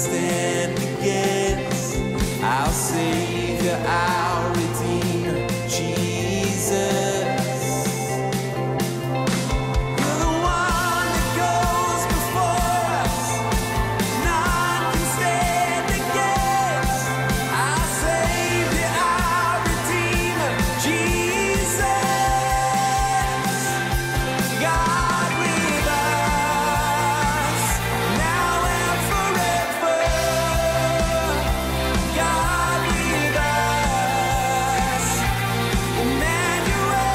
stand against our Savior, our Redeemer, Jesus. You're the one that goes before us. None can stand against our Savior, our Redeemer, Jesus. God with us, now and forever. God with us, Emmanuel,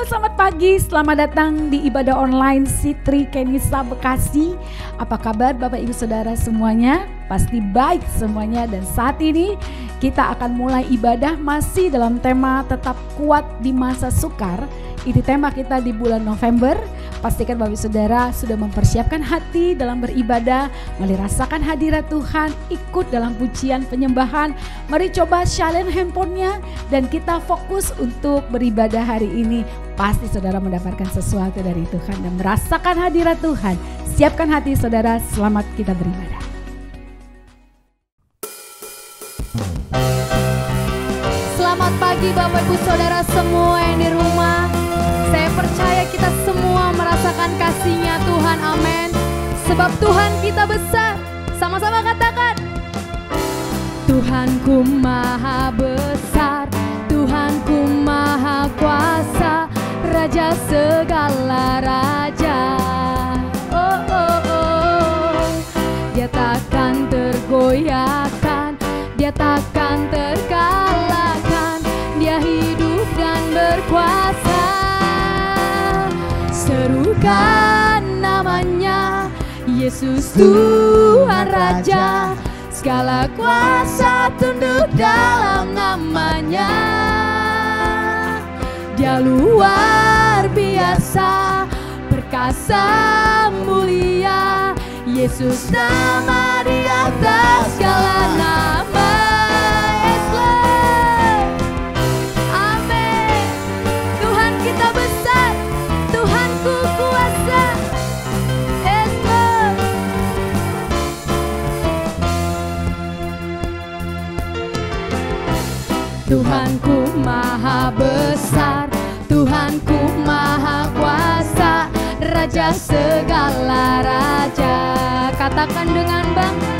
Selamat pagi, selamat datang di ibadah online Sitri Kenisa Bekasi. Apa kabar Bapak Ibu Saudara semuanya? Pasti baik semuanya, dan saat ini kita akan mulai ibadah masih dalam tema tetap kuat di masa sukar. Itu tema kita di bulan November. Pastikan Bapak Ibu Saudara sudah mempersiapkan hati dalam beribadah, mari rasakan hadirat Tuhan, ikut dalam pujian penyembahan. Mari coba silent handphonenya dan kita fokus untuk beribadah hari ini. Pasti saudara mendapatkan sesuatu dari Tuhan dan merasakan hadirat Tuhan. Siapkan hati saudara, selamat kita beribadah. Selamat pagi Bapak Ibu Saudara semua yang di rumah. Saya percaya kita semua merasakan kasih-Nya Tuhan, amin. Sebab Tuhan kita besar. Sama-sama katakan, Tuhanku maha besar, Tuhanku maha kuasa, Raja segala raja. Oh, oh, oh. Dia takkan tergoyahkan, Dia takkan terkalahkan, Dia hidup dan berkuasa. Serukan namanya, Yesus Tuhan Raja, segala kuasa tunduk dalam namanya. Dia luar biasa, perkasa mulia, Yesus nama di atas segala nama. Yes Lord, amin. Tuhan kita besar, Tuhanku maha besar, Tuhanku maha kuasa, Raja segala raja. Katakan dengan bangga,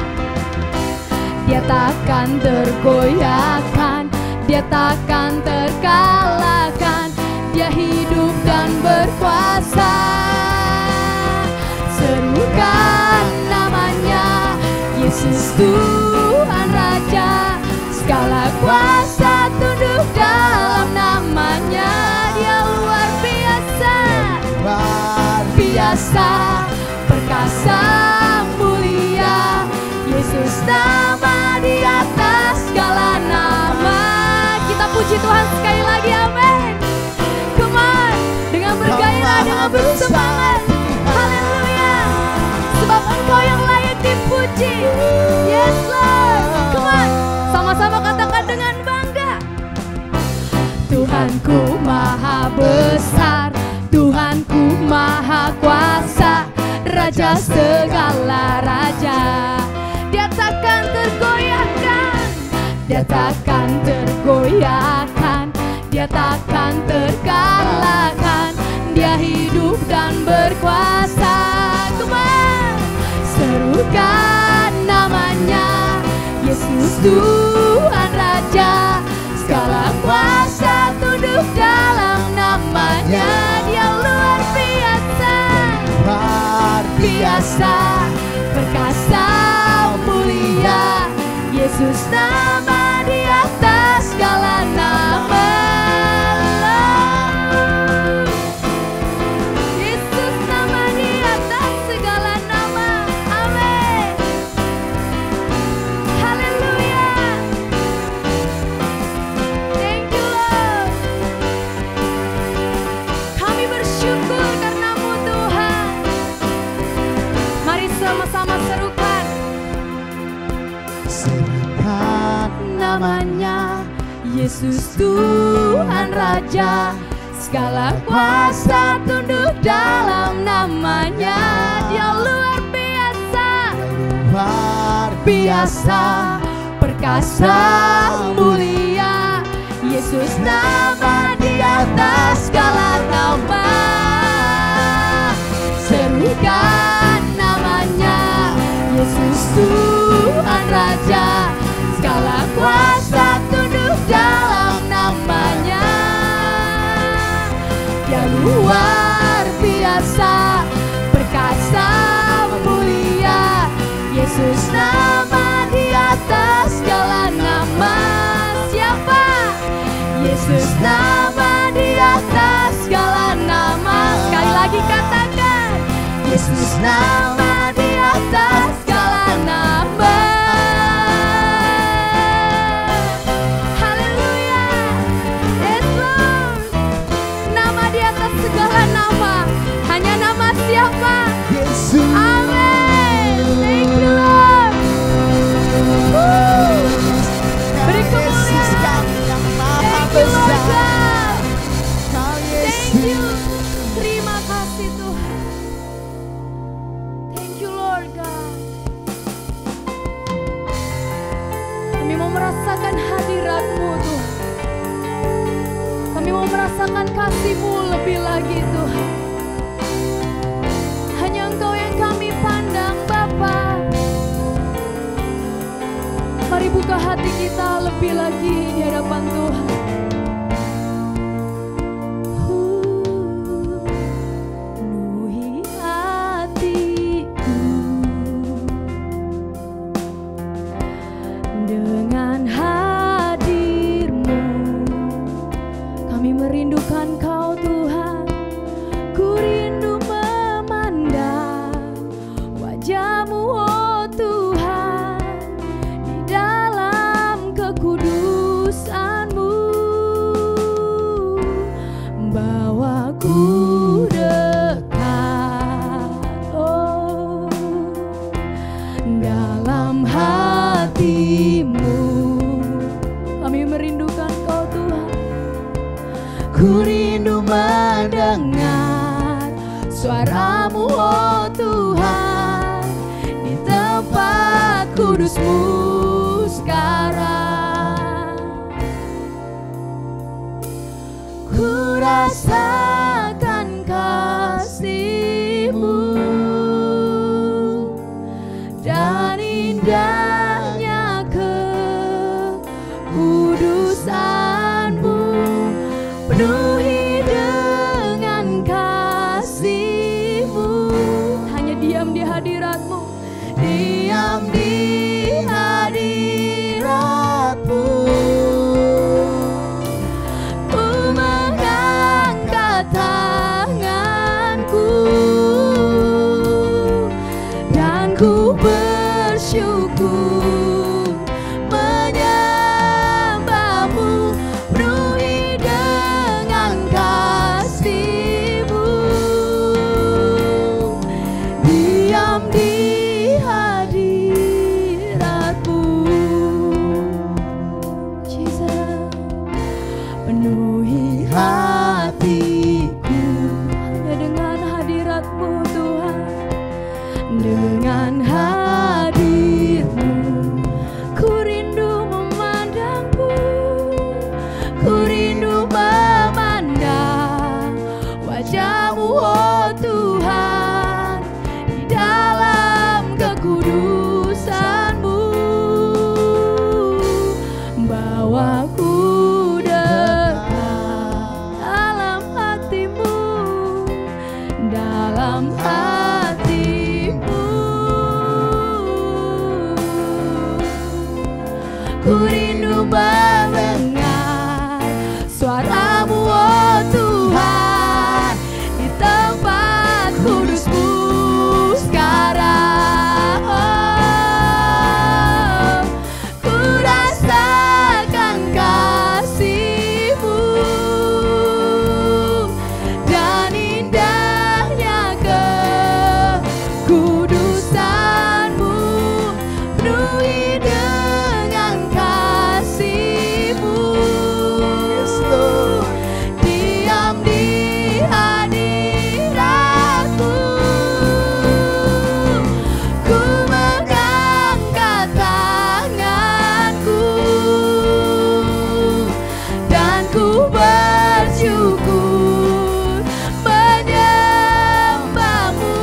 Dia takkan tergoyahkan, Dia takkan terkalahkan, Dia hidup dan berkuasa. Serukan namanya, Yesus Tuhan Raja, segala kuasa tunduk dalam namanya. Dia luar biasa, luar biasa, perkasa, mulia, Yesus nama di atas segala nama. Kita puji Tuhan sekali lagi, amin. Come on, dengan bergairah, dengan bersemangat, haleluya. Sebab Engkau yang layak dipuji. Yes Lord, come on, sama-sama katakan dengan bangga. Tuhanku maha besar, Tuhanku maha kuasa, Raja segala raja. Dia takkan tergoyahkan, Dia takkan tergoyahkan, Dia takkan terkalahkan, Dia hidup dan berkuasa. Kemana serukan namanya, Yesus Tuhan Raja, segala kuasa tunduk dalam namanya. Dia luar biasa, luar biasa, perkasa, mulia, Yesus nama di atas segala nama. Yesus nama di atas segala nama. Amin. Haleluya. Thank you Lord. Kami bersyukur karena-Mu Tuhan. Mari sama-sama serukan. Serukan Namanya Yesus Tuhan Raja, segala kuasa tunduk dalam namanya. Dia luar biasa, luar biasa, perkasa, mulia, Yesus nama di atas segala nama. Serukan namanya, Yesus Tuhan Raja, segala kuasa tunduk dalam namanya. Dia luar biasa, perkasa, mulia, Yesus nama di atas segala nama. Siapa? Yesus nama di atas segala nama. Sekali lagi katakan, Yesus nama di atas segala nama. Haleluya. Yes Lord. Nama di atas segala nama. Hanya nama siapa? Yesus. Amin. Thank you Lord. Beri Yesus kemuliaan. Kau yang maha Thank you Lord besar. God. Kau Thank you. Yesus. Terima kasih Tuhan. Thank you Lord God. Kami mau merasakan hadirat-Mu Tuhan. Kami mau merasakan kasih-Mu lebih lagi Tuhan. Hanya Engkau yang kami pandang Bapa. Mari buka hati kita lebih lagi di hadapan Tuhan. Penuhi hatiku dengan hadir-Mu. Kami merindukan Kau Tuhan. Ku rindu memandang wajah-Mu oh Tuhan, di dalam kekudusan-Mu. Bawaku dekat oh dalam hati-Mu. Kami merindukan Kau Tuhan. Ku rindu mendengar suara-Mu oh Tuhan, di tempat kudus-Mu sekarang. penuhi dengan kasih-Mu. Hanya diam di hadirat-Mu, diam di hadirat-Mu. Ku mengangkat tanganku dan ku bersyukur menyembah-Mu, penuhi dengan kasih-Mu. Diam di hadirat-Mu, Jesus. Penuhi hatiku hanya dengan hadirat-Mu Tuhan. Dengan hadir-Mu ku rindu memandang-Mu, ku rindu memandang wajah-Mu, oh Tuhan, di dalam kekudusan-Mu. Bawaku dekat dalam hati-Mu, dalam hati-Mu. Ku rindu mendengar suara-Mu, oh Tuhan, di tempat kudus-Mu sekarang. Oh, ku rasakan kasih-Mu dan indahnya kekudusan-Mu, penuhi dengan kasih-Mu. Yes, Lord. Diam di hadirat-Mu, ku mengangkat tanganku dan ku bersyukur menyembah-Mu,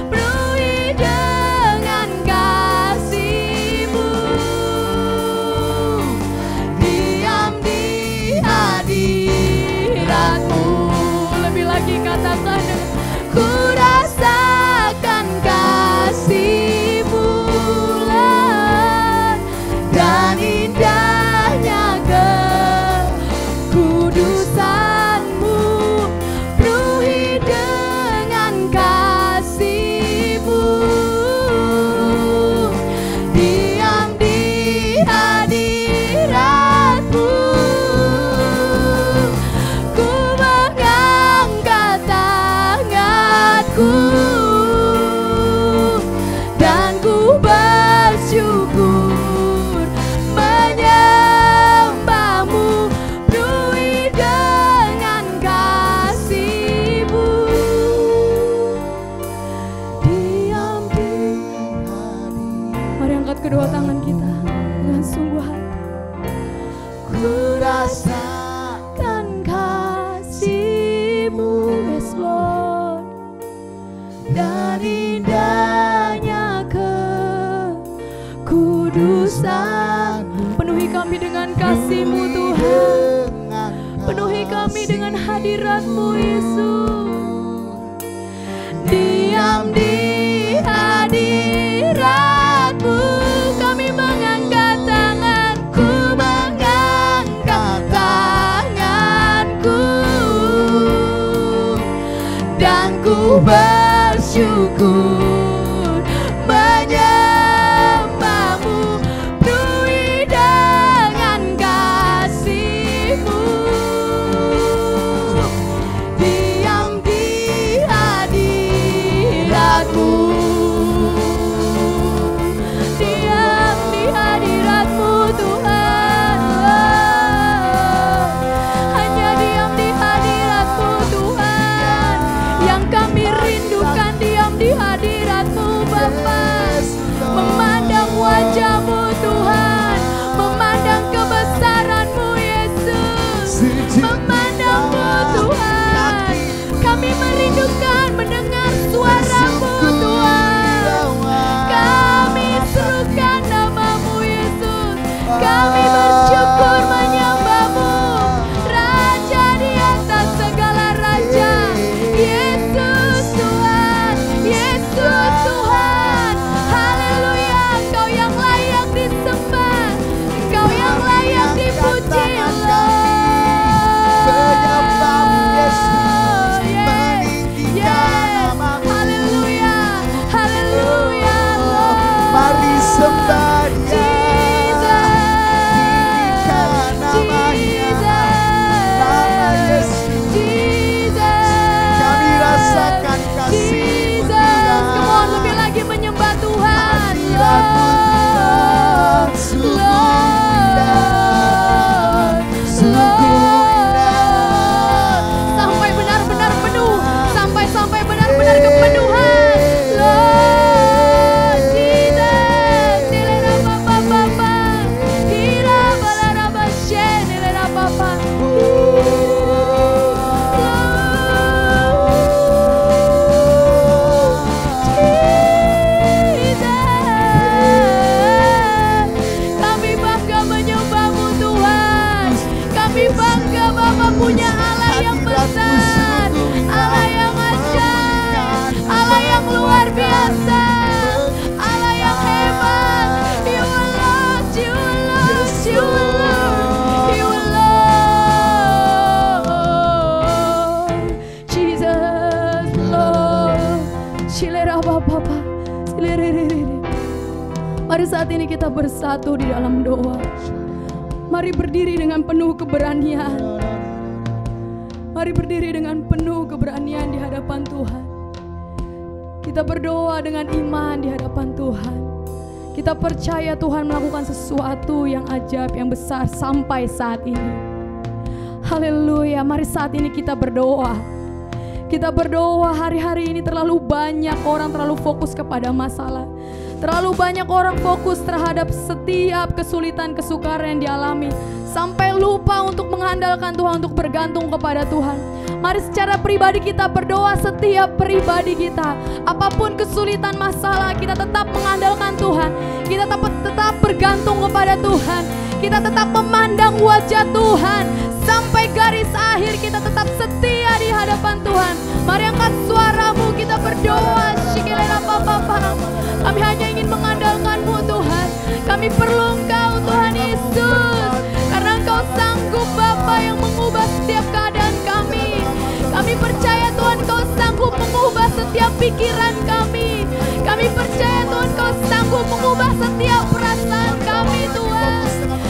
penuhi dengan kasih-Mu. Diam di hadirat-Mu, lebih lagi katakan, ku rasakan kasih-Mu dan indahnya kekudusan-Mu, penuhi dengan kasih-Mu. Diam di hadirat-Mu, ku mengangkat tanganku dan ku bersyukur menyembah-Mu, penuhi dengan kasih-Mu. Diam di Mari angkat kedua tangan kita dengan sungguh hati. Ku rasakan kasih-Mu, yes Lord, dan indahnya kekudusan-Mu. Penuhi kami dengan kasih-Mu Tuhan, penuhi kami dengan hadirat-Mu Yesus. Diam di hadirat-Mu, kami mengangkat tanganku, mengangkat tanganku dan ku bersyukur menyembah-Mu, penuhi dengan kasih-Mu. Diam di hadirat-Mu, diam di hadirat-Mu Tuhan. Hanya diam di hadirat-Mu Tuhan yang kami rindu Kami bangga Bapak punya Allah yang besar, Allah yang ajaib, Allah yang luar biasa, Allah yang hebat. You are Lord, you are Lord, you are Lord, you are Lord. Jesus, Lord. Shilera Bapa, mari saat ini kita bersatu di dalam doa. Mari berdiri dengan penuh keberanian. Mari berdiri dengan penuh keberanian di hadapan Tuhan. Kita berdoa dengan iman di hadapan Tuhan. Kita percaya Tuhan melakukan sesuatu yang ajaib, yang besar sampai saat ini. Haleluya. Mari saat ini kita berdoa. Kita berdoa, hari-hari ini terlalu banyak orang terlalu fokus kepada masalah. Terlalu banyak orang fokus terhadap setiap kesulitan, kesukaran yang dialami, sampai lupa untuk mengandalkan Tuhan, untuk bergantung kepada Tuhan. Mari secara pribadi kita berdoa, setiap pribadi kita, apapun kesulitan masalah, kita tetap mengandalkan Tuhan. Kita tetap bergantung kepada Tuhan. Kita tetap memandang wajah Tuhan. Sampai garis akhir kita tetap setia di hadapan Tuhan. Mari angkat suaramu, kita berdoa. Kami hanya ingin mengandalkan-Mu Tuhan. Kami perlu Engkau Tuhan Yesus, karena Engkau sanggup Bapa yang mengubah setiap keadaan kami. Kami percaya Tuhan Engkau sanggup mengubah setiap pikiran kami. Kami percaya Tuhan Engkau sanggup mengubah setiap perasaan kami Tuhan.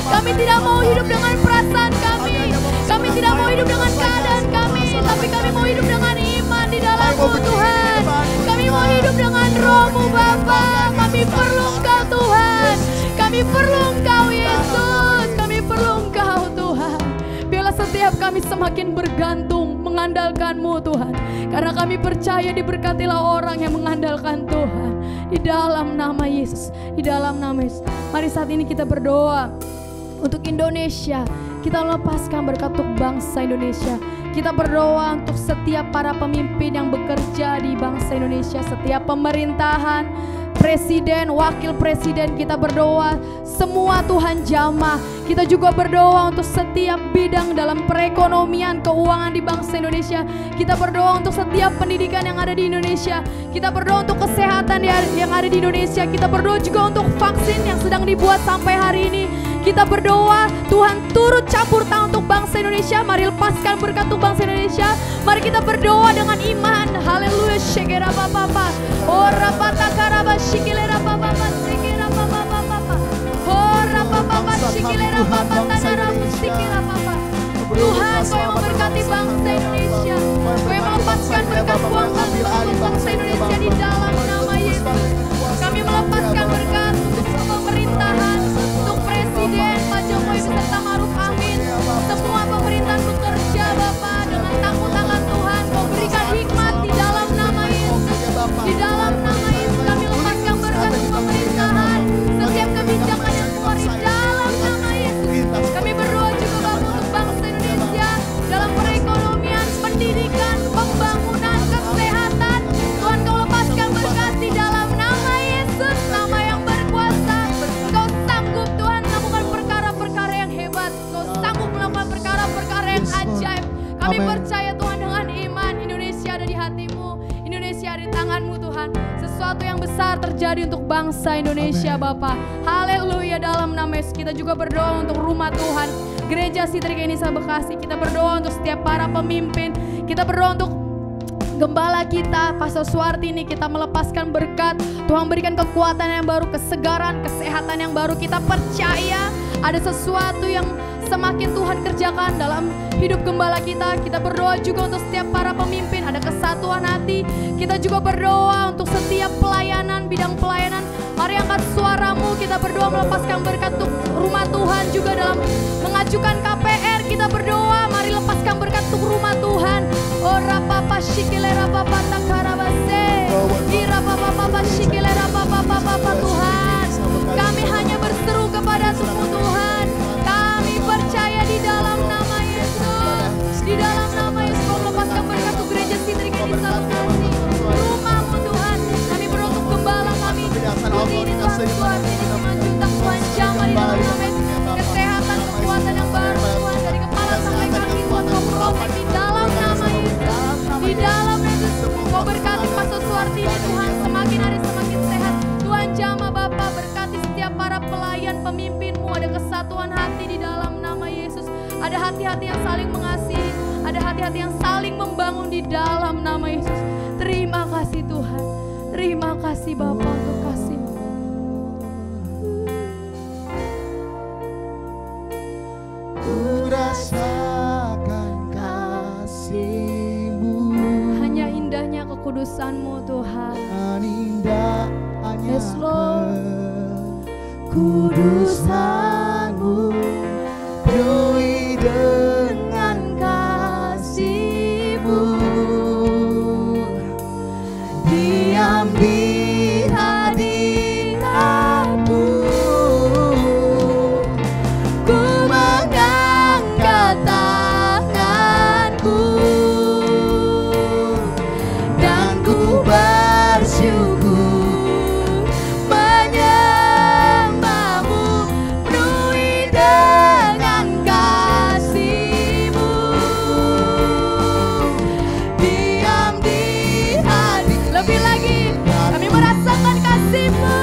Kami tidak mau hidup dengan perasaan kami. Kami tidak mau hidup dengan keadaan kami, tapi kami mau hidup dengan iman di dalam-Mu Tuhan. Kami mau hidup dengan Roh-Mu Bapa. Kami perlu Engkau Tuhan. Kami perlu Engkau Yesus. Kami perlu Engkau Tuhan. Biarlah setiap kami semakin bergantung mengandalkan-Mu Tuhan. Karena kami percaya diberkatilah orang yang mengandalkan Tuhan. Di dalam nama Yesus. Di dalam nama Yesus. Mari saat ini kita berdoa untuk Indonesia. Kita melepaskan berkat untuk bangsa Indonesia. Kita berdoa untuk setiap para pemimpin yang bekerja di bangsa Indonesia, setiap pemerintahan, presiden, wakil presiden. Kita berdoa semua Tuhan jamah. Kita juga berdoa untuk setiap bidang dalam perekonomian, keuangan di bangsa Indonesia. Kita berdoa untuk setiap pendidikan yang ada di Indonesia. Kita berdoa untuk kesehatan yang ada di Indonesia. Kita berdoa juga untuk vaksin yang sedang dibuat sampai hari ini. Kita berdoa Tuhan turut campur tangan untuk bangsa Indonesia. Mari lepaskan berkat untuk bangsa Indonesia. Mari kita berdoa dengan iman. Haleluya. Shekera papa. Ora patakaraba shikilera papa. Shekera papa. Ora papa shikilera papa tanara shikira papa. Tuhan, Kau yang memberkati bangsa Indonesia. Kau yang melepaskan berkat kuasa untuk bangsa Indonesia di dalam nama Yesus. Kami melepaskan berkat untuk pemerintahan, untuk Presiden Pak Jokowi beserta Maruf Amin. Semua pemerintahan bekerja Bapa dengan tangguh tangan Tuhan. Kau berikan hikmat di dalam nama Yesus. Di dalam nama Yesus kami lepaskan berkat untuk pemerintahan. Setiap kebijakan yang keluar di dalam nama Yesus. Kami berdoa juga Bapa untuk bangsa Indonesia dalam perekonomian, pendidikan, pembangunan, kesehatan. Tuhan Kau lepaskan berkat di dalam nama Yesus, nama yang berkuasa. Kau sanggup Tuhan melakukan perkara-perkara yang hebat. Kau sanggup melakukan perkara-perkara yang ajaib. Kami percaya Tuhan dengan iman. Indonesia ada di hati-Mu, Indonesia ada di tangan-Mu Tuhan. Sesuatu yang besar terjadi untuk bangsa Indonesia Bapa. Haleluya. Dalam nama Yesus kita juga berdoa untuk rumah Tuhan, Gereja Sitri Kenisa Bekasi. Kita berdoa untuk setiap para pemimpin. Kita berdoa untuk Gembala kita, Pastor Suartini. Kita melepaskan berkat. Tuhan berikan kekuatan yang baru, kesegaran, kesehatan yang baru. Kita percaya ada sesuatu yang semakin Tuhan kerjakan dalam hidup gembala kita. Kita berdoa juga untuk setiap para pemimpin, ada kesatuan hati. Kita juga berdoa untuk setiap pelayanan, bidang pelayanan. Mari angkat suaramu, kita berdoa melepaskan berkat untuk rumah Tuhan. Juga dalam mengajukan KPR, kita berdoa mari lepaskan berkat untuk rumah Tuhan. Ora papa shikilera papa takarabase. Ira papa shikilera papa Tuhan. Kami hanya berseru kepada Tuhan Tuhan. Kami percaya di dalam nama Yesus. Di dalam nama Yesus Kau melepaskan berkat untuk Gereja Sitri Kenisa Bekasi. Rumah-Mu Tuhan. Kami berdoa untuk gembala kami. Putri ini Tuhan Suartini Simanjuntak Tuhan jamah di dalam nama Yesus. Kesehatan, kekuatan yang baru Tuhan dari kepala Ada hati-hati yang saling mengasihi, ada hati-hati yang saling membangun di dalam nama Yesus. Terima kasih Tuhan, terima kasih Bapa untuk kasih-Mu. Ku rasakan kasih-Mu, Hanya indahnya kekudusan-Mu Tuhan. indahnya Yes, Lord. kekudusan-Mu, penuhi dengan kasih-Mu, diam di hadirat-Mu. Ku mengangkat tanganku dan ku bersyukur menyembah-Mu, penuhi dengan kasih-Mu, diam di hadirat. Lebih lagi, kami merasakan kasih-Mu.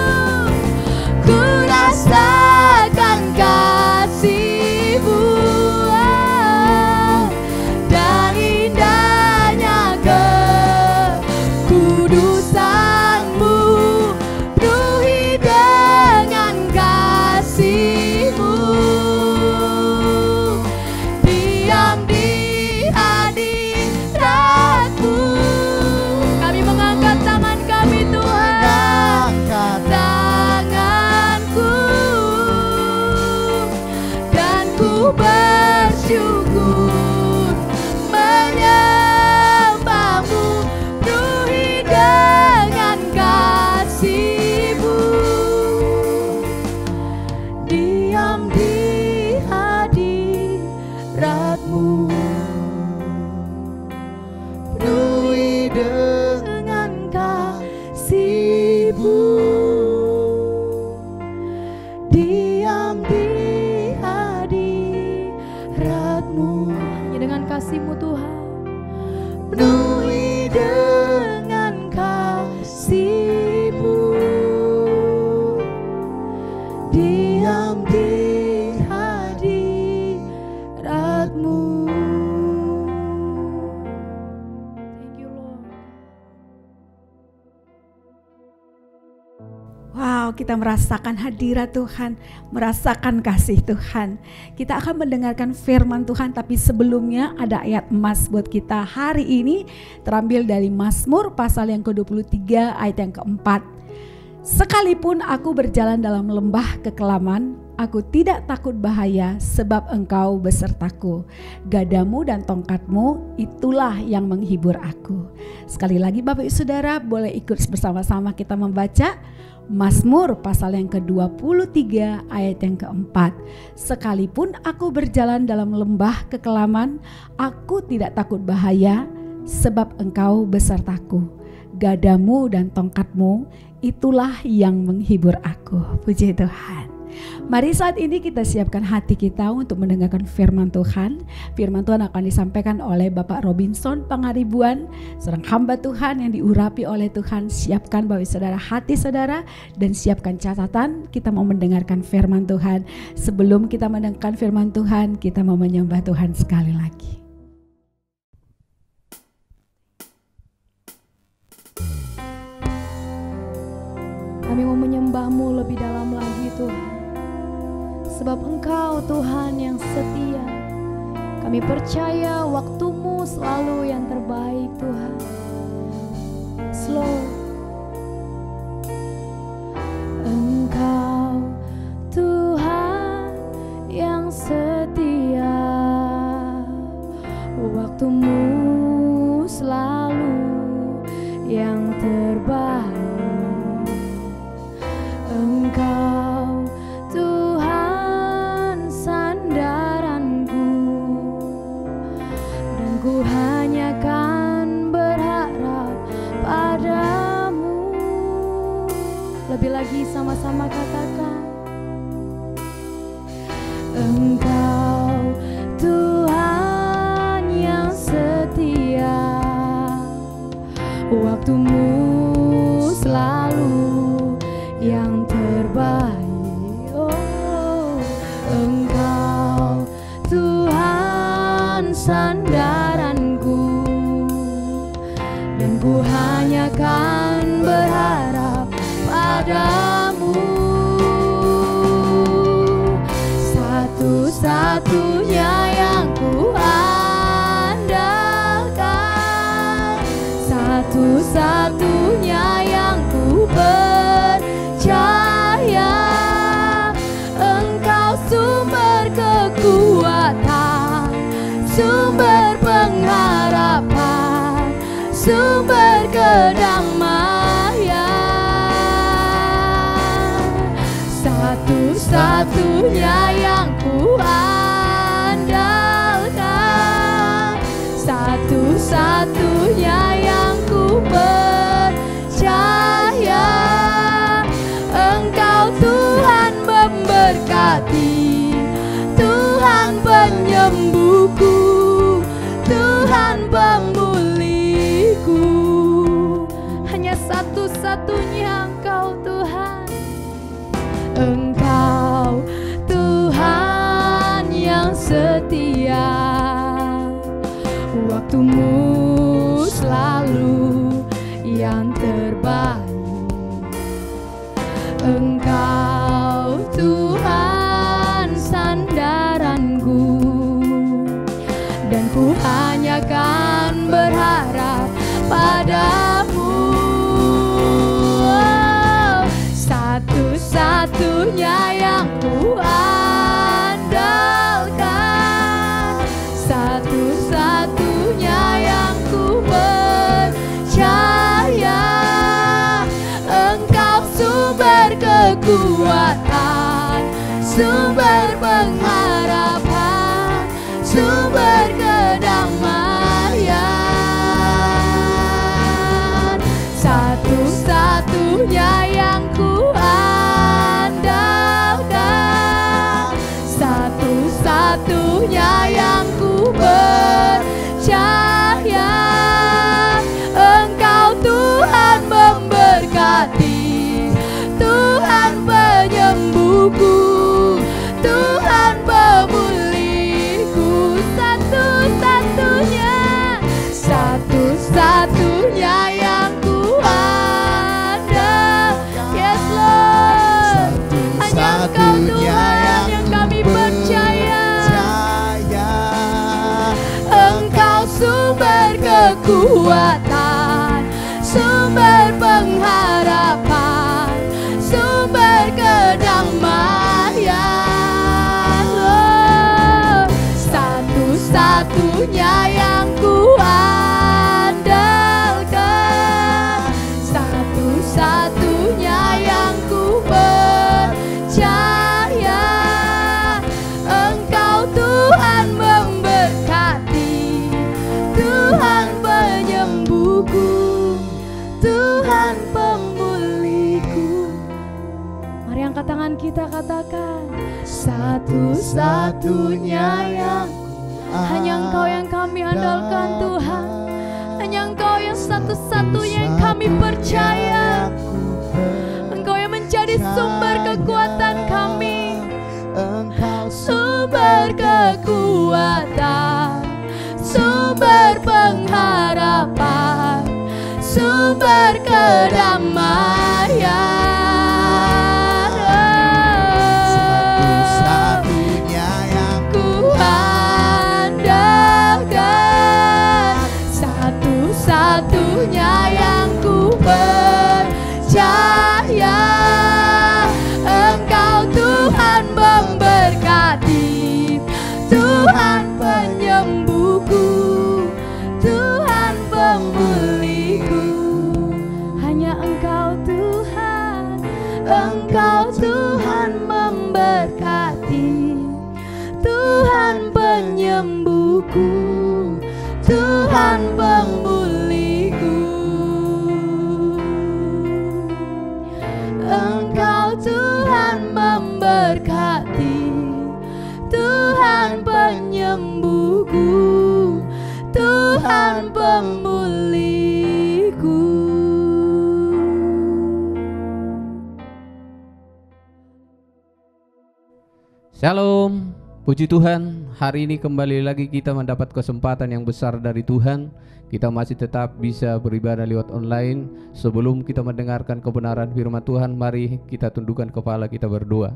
Ku rasakan kasih-Mu, dan indahnya kekudusan-Mu, penuhi dengan kasih-Mu, diam di hadirat-Mu. Kami mengangkat tangan kami Tuhan. Angkat Tanganku dan ku bersyukur menyembah-Mu, penuhi dengan kasih-Mu, diam di hadirat-Mu, penuhi dengan kasih-Mu, diam di hadirat-Mu, hanya dengan kasih-Mu Tuhan. penuhi dengan kasih-Mu, diam di hadirat-Mu. Thank you Lord. Wow, kita merasakan hadirat Tuhan, merasakan kasih Tuhan. Kita akan mendengarkan firman Tuhan, tapi sebelumnya ada ayat emas buat kita hari ini, terambil dari Mazmur pasal yang ke-23 ayat yang keempat. Sekalipun aku berjalan dalam lembah kekelaman, aku tidak takut bahaya sebab Engkau besertaku. Gadamu dan tongkatmu itulah yang menghibur aku. Sekali lagi Bapak Ibu Saudara boleh ikut bersama-sama kita membaca Mazmur pasal yang ke-23 ayat yang keempat. Sekalipun aku berjalan dalam lembah kekelaman, aku tidak takut bahaya sebab Engkau besertaku. Gadamu dan tongkatmu itulah yang menghibur aku. Puji Tuhan. Mari saat ini kita siapkan hati kita untuk mendengarkan firman Tuhan. Firman Tuhan akan disampaikan oleh Bapak Robinson Pangaribuan, seorang hamba Tuhan yang diurapi oleh Tuhan. Siapkan Bapak Saudara hati saudara dan siapkan catatan, kita mau mendengarkan firman Tuhan. Sebelum kita mendengarkan firman Tuhan, kita mau menyembah Tuhan sekali lagi. Kami mau menyembah-Mu lebih dalam lagi Tuhan, sebab Engkau Tuhan yang setia. Kami percaya waktu-Mu selalu yang terbaik Tuhan. Slow. Engkau Tuhan yang setia, waktu-Mu selalu yang terbaik. Engkau Tuhan sandaranku, dan ku hanya kan berharap padamu. Lebih lagi sama-sama katakan, Engkau Tuhan yang setia, waktu-Mu sandaranku, dan ku hanya kan berharap padamu. Satu-satunya yang ku andalkan, satu-satunya yang ku percaya. Engkau sumber kekuatan, sumber pengharapan, sumber kedamaian. Satu-satunya yang ku andalkan, satu-satunya yang ku percaya. Engkau Tuhan memberkati, Tuhan penyembuhku, Tuhan pemulihku. Hanya satu-satunya Engkau Tuhan. Engkau Tuhan yang setia, waktumu selalu yang terbaik. Engkau Tuhan sandaranku, dan ku hanya kan berharap padamu. Satu-satunya yang ku andalkan, satu-satunya yang ku percaya. Engkau sumber kekuatan, sumber pengharapan, sumber kedamaian. Satu-satunya yang ku andalkan, satu-satunya yang ku percaya. Engkau Tuhan memberkati, Tuhan penyembuhku, Tuhan pemulihku. Satu-satunya, satu-satunya yang ku andalkan. Yes Lord, hanya Engkau Tuhan yang kami percaya. Engkau sumber kekuatan, sumber pengharapan, sumber kedamaian. Oh, satu-satunya yang ku andalkan, satu-satunya yang ku percaya. Engkau Tuhan memberkati, Tuhan penyembuhku, Tuhan pemulihku. Mari angkat tangan kita, katakan, satu-satunya yang hanya Engkau yang kami andalkan Tuhan. Hanya Engkau yang satu-satunya yang kami percaya. Engkau yang menjadi sumber kekuatan kami, sumber kekuatan, sumber pengharapan, sumber kedamaian. Satu-satunya yang Ku andalkan, satu-satunya yang ku percaya. Engkau Tuhan memberkati, Tuhan penyembuhku, Tuhan pemulihku. Hanya Engkau Tuhan, Engkau Tuhan memberkati, Tuhan penyembuhku, Tuhan pemulihku. Engkau Tuhan memberkati, Tuhan penyembuhku, Tuhan pemulihku. Shalom, puji Tuhan, hari ini kembali lagi kita mendapat kesempatan yang besar dari Tuhan. Kita masih tetap bisa beribadah lewat online. Sebelum kita mendengarkan kebenaran firman Tuhan, mari kita tundukkan kepala, kita berdoa.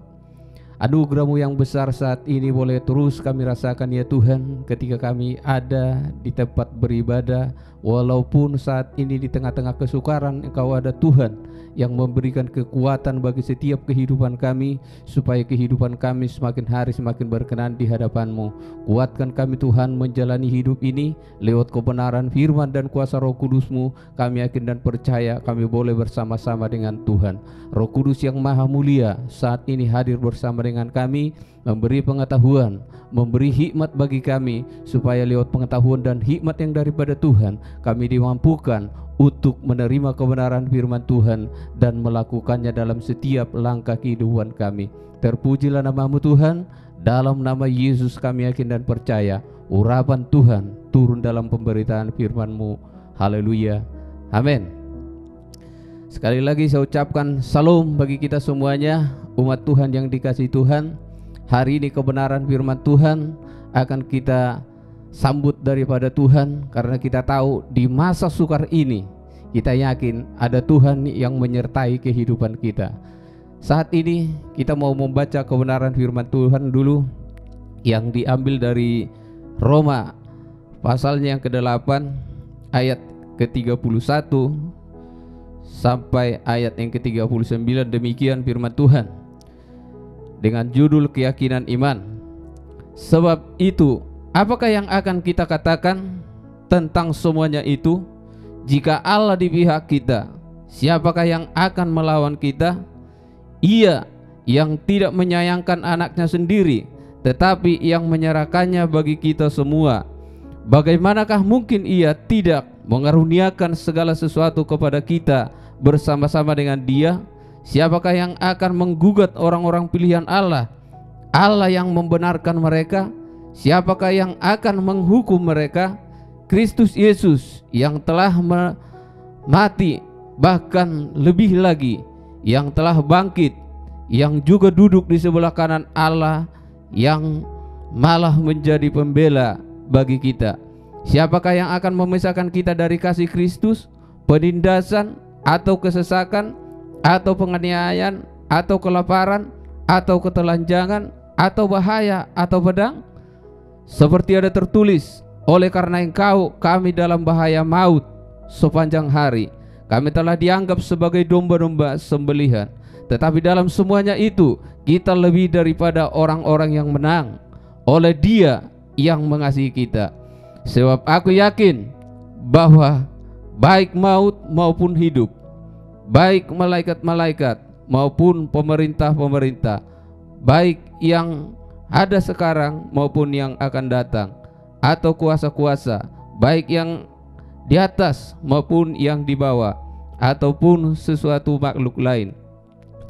Anugerah-Mu yang besar saat ini boleh terus kami rasakan ya Tuhan, ketika kami ada di tempat beribadah. Walaupun saat ini di tengah-tengah kesukaran, Engkau ada Tuhan yang memberikan kekuatan bagi setiap kehidupan kami, supaya kehidupan kami semakin hari semakin berkenan di hadapan-Mu. Kuatkan kami Tuhan menjalani hidup ini lewat kebenaran firman dan kuasa Roh Kudus-Mu. Kami yakin dan percaya kami boleh bersama-sama dengan Tuhan. Roh Kudus yang maha mulia saat ini hadir bersama dengan kami, memberi pengetahuan, memberi hikmat bagi kami, supaya lewat pengetahuan dan hikmat yang daripada Tuhan, kami dimampukan untuk menerima kebenaran firman Tuhan dan melakukannya dalam setiap langkah kehidupan kami. Terpujilah nama-Mu Tuhan. Dalam nama Yesus kami yakin dan percaya urapan Tuhan turun dalam pemberitaan firman-Mu. Haleluya, amin. Sekali lagi saya ucapkan salam bagi kita semuanya, umat Tuhan yang dikasihi Tuhan. Hari ini kebenaran firman Tuhan akan kita sambut daripada Tuhan, karena kita tahu di masa sukar ini kita yakin ada Tuhan yang menyertai kehidupan kita. Saat ini kita mau membaca kebenaran firman Tuhan dulu, yang diambil dari Roma pasalnya yang ke-8 ayat ke-31 sampai ayat yang ke-39. Demikian firman Tuhan dengan judul keyakinan iman. Sebab itu, apakah yang akan kita katakan tentang semuanya itu? Jika Allah di pihak kita, siapakah yang akan melawan kita? Ia yang tidak menyayangkan anaknya sendiri, tetapi yang menyerahkannya bagi kita semua, bagaimanakah mungkin Ia tidak mengaruniakan segala sesuatu kepada kita bersama-sama dengan Dia? Siapakah yang akan menggugat orang-orang pilihan Allah? Allah yang membenarkan mereka. Siapakah yang akan menghukum mereka? Kristus Yesus yang telah mati, bahkan lebih lagi yang telah bangkit, yang juga duduk di sebelah kanan Allah, yang malah menjadi pembela bagi kita. Siapakah yang akan memisahkan kita dari kasih Kristus? Penindasan atau kesesakan atau penganiayaan atau kelaparan atau ketelanjangan atau bahaya atau pedang? Seperti ada tertulis, oleh karena Engkau kami dalam bahaya maut sepanjang hari. Kami telah dianggap sebagai domba-domba sembelihan. Tetapi dalam semuanya itu kita lebih daripada orang-orang yang menang oleh Dia yang mengasihi kita. Sebab aku yakin bahwa baik maut maupun hidup, baik malaikat-malaikat maupun pemerintah-pemerintah, baik yang ada sekarang maupun yang akan datang, atau kuasa-kuasa, baik yang di atas maupun yang di bawah, ataupun sesuatu makhluk lain,